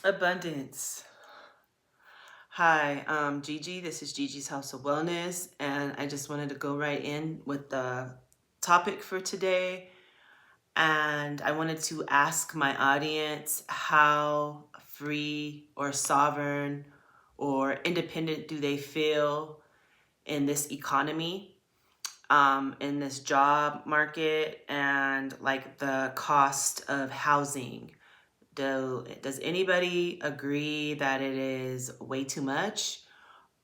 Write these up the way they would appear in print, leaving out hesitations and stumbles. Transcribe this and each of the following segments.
Abundance. Hi, Gigi. This is Gigi's House of Wellness, and I just wanted to go right in with the topic for today. And I wanted to ask my audience how free or sovereign or independent do they feel in this economy, in this job market, and like the cost of housing. Does anybody agree that it is way too much?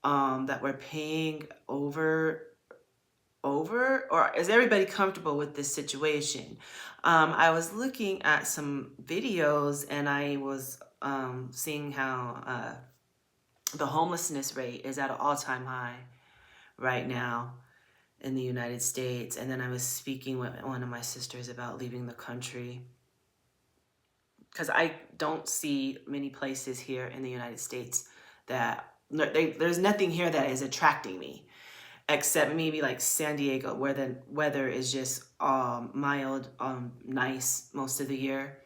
That we're paying over, or is everybody comfortable with this situation? I was looking at some videos and I was seeing how the homelessness rate is at an all-time high right now in the United States. And then I was speaking with one of my sisters about leaving the country, because I don't see many places here in the United States that there's nothing here that is attracting me, except maybe like San Diego, where the weather is just mild, nice most of the year.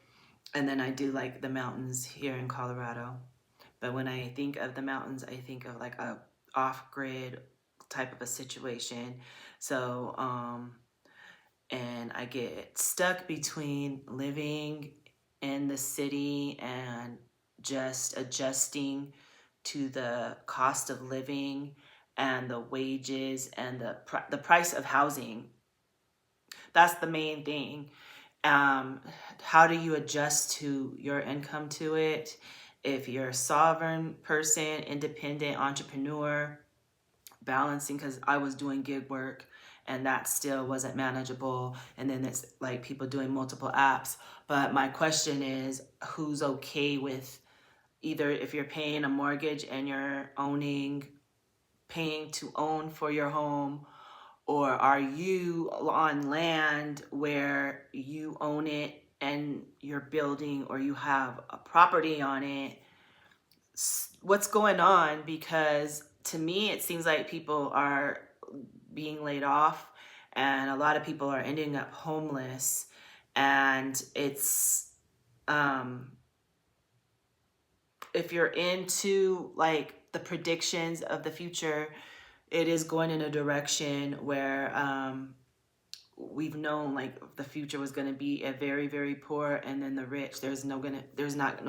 And then I do like the mountains here in Colorado. But when I think of the mountains, I think of like a off-grid type of a situation. So, and I get stuck between living in the city and just adjusting to the cost of living and the wages and the price of housing. That's the main thing. How do you adjust to your income to it? If you're a sovereign person, independent entrepreneur, balancing, because I was doing gig work and that still wasn't manageable. And then it's like people doing multiple apps. But my question is, who's okay with either if you're paying a mortgage and you're paying to own for your home, or are you on land where you own it and you're building, or you have a property on it? What's going on? Because to me, it seems like people are being laid off and a lot of people are ending up homeless. And it's, if you're into like the predictions of the future, it is going in a direction where we've known like the future was going to be a very, very poor and then the rich. There's not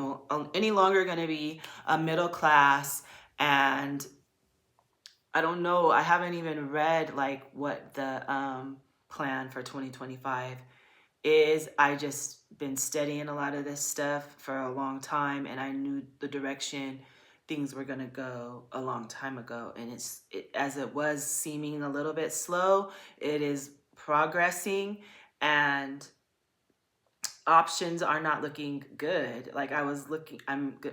any longer going to be a middle class. And I don't know, I haven't even read like what the plan for 2025 is. I just been studying a lot of this stuff for a long time, and I knew the direction things were going to go a long time ago. And as it was seeming a little bit slow, it is progressing, and options are not looking good. Like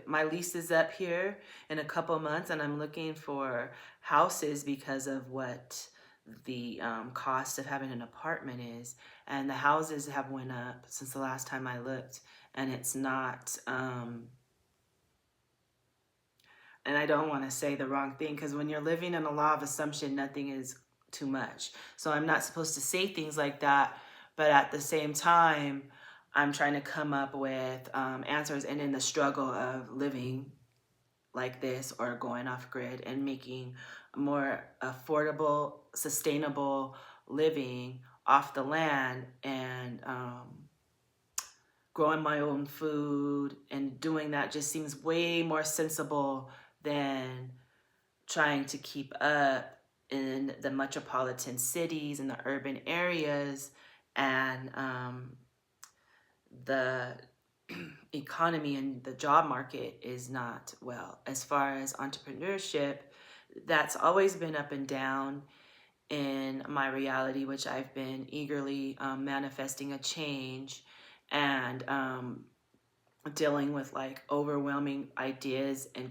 my lease is up here in a couple months, and I'm looking for houses because of what the cost of having an apartment is. And the houses have went up since the last time I looked, and it's not, and I don't want to say the wrong thing, because when you're living in a law of assumption, nothing is too much. So I'm not supposed to say things like that, but at the same time, I'm trying to come up with answers, and in the struggle of living like this or going off grid and making more affordable, sustainable living off the land, and growing my own food and doing that just seems way more sensible than trying to keep up in the metropolitan cities and the urban areas. And the economy and the job market is not well. As far as entrepreneurship, that's always been up and down in my reality, which I've been eagerly manifesting a change, and dealing with like overwhelming ideas and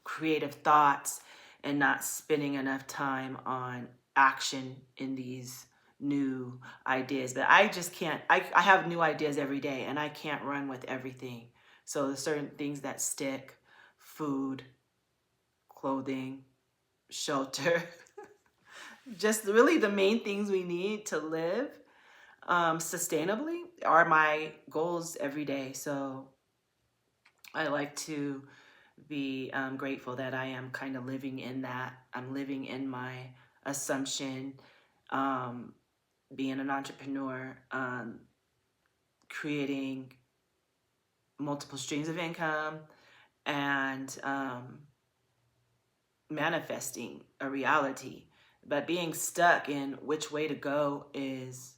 creative thoughts, and not spending enough time on action in these new ideas. But I just can't, I have new ideas every day, and I can't run with everything. So there's certain things that stick: food, clothing, shelter, just really the main things we need to live sustainably are my goals every day. So I like to be grateful that I am kind of living in that. I'm living in my assumption, um, being an entrepreneur, creating multiple streams of income, and manifesting a reality. But being stuck in which way to go is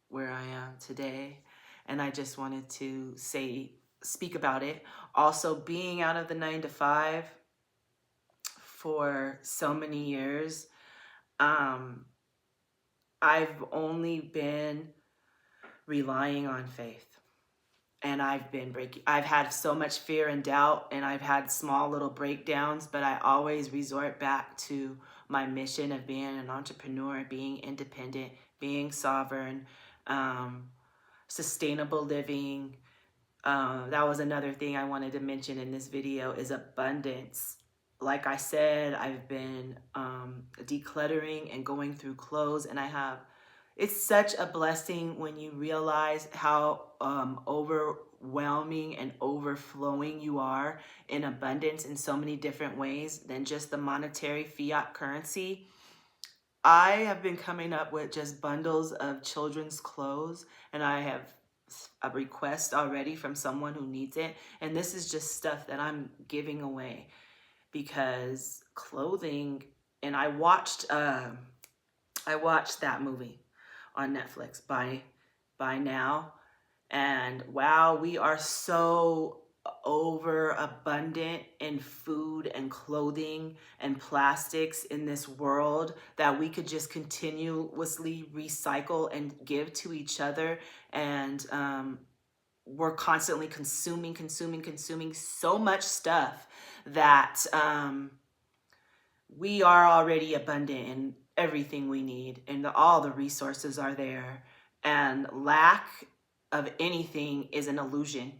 where I am today. And I just wanted to speak about it. Also, being out of the 9 to 5 for so many years, I've only been relying on faith. And I've had so much fear and doubt, and I've had small little breakdowns, but I always resort back to my mission of being an entrepreneur, being independent, being sovereign, sustainable living. That was another thing I wanted to mention in this video is abundance. Like I said, I've been decluttering and going through clothes, and it's such a blessing when you realize how overwhelming and overflowing you are in abundance in so many different ways than just the monetary fiat currency. I have been coming up with just bundles of children's clothes, and I have a request already from someone who needs it. And this is just stuff that I'm giving away because clothing, and I watched that movie on Netflix, by now, and wow, we are so overabundant in food and clothing and plastics in this world that we could just continuously recycle and give to each other, and we're constantly consuming so much stuff that we are already abundant in everything we need, and all the resources are there, and lack of anything is an illusion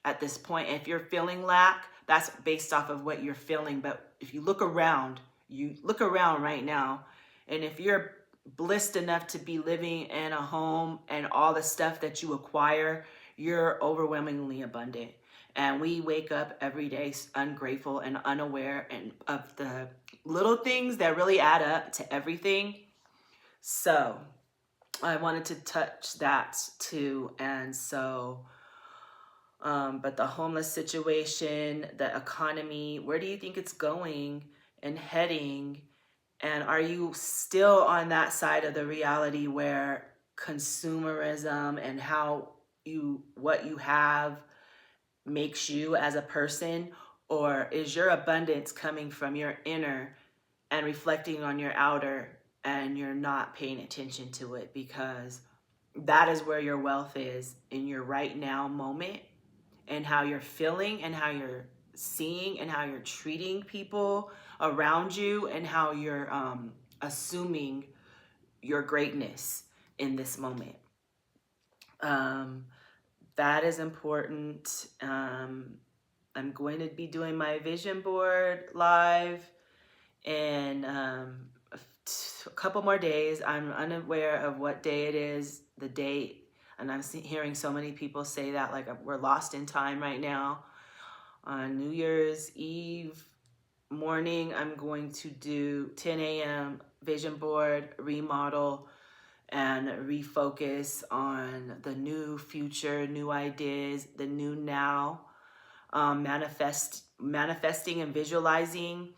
at this point. If you're feeling lack, that's based off of what you're feeling. But if you look around right now, and if you're blessed enough to be living in a home and all the stuff that you acquire, you're overwhelmingly abundant. And we wake up every day ungrateful and unaware and of the little things that really add up to everything. So I wanted to touch that too. And so, but the homeless situation, the economy, where do you think it's going and heading? And are you still on that side of the reality where consumerism and what you have makes you as a person? Or is your abundance coming from your inner and reflecting on your outer, and you're not paying attention to it? Because that is where your wealth is, in your right now moment, and how you're feeling and how you're seeing and how you're treating people around you, and how you're assuming your greatness in this moment. That is important. I'm going to be doing my vision board live in a couple more days. I'm unaware of what day it is, the date, and I'm hearing so many people say that like we're lost in time right now. On New Year's Eve morning, I'm going to do 10 a.m. vision board remodel and refocus on the new future, new ideas, the new now, manifesting and visualizing,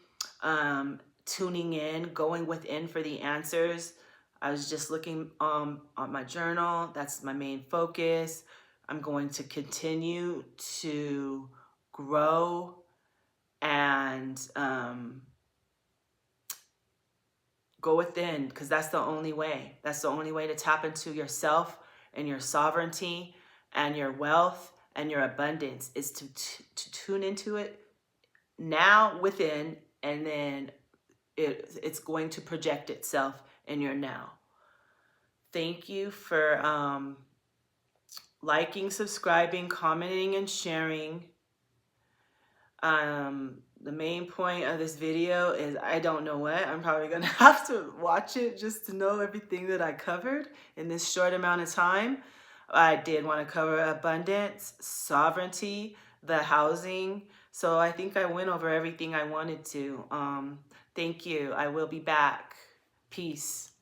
tuning in, going within for the answers. I was just looking on my journal. That's my main focus. I'm going to continue to grow and go within, because that's the only way. That's the only way to tap into yourself and your sovereignty and your wealth and your abundance, is to tune into it now within, and then it's going to project itself in your now. Thank you for liking, subscribing, commenting, and sharing. The main point of this video is I don't know what. I'm probably going to have to watch it just to know everything that I covered in this short amount of time. I did want to cover abundance, sovereignty, the housing. So I think I went over everything I wanted to. Thank you. I will be back. Peace.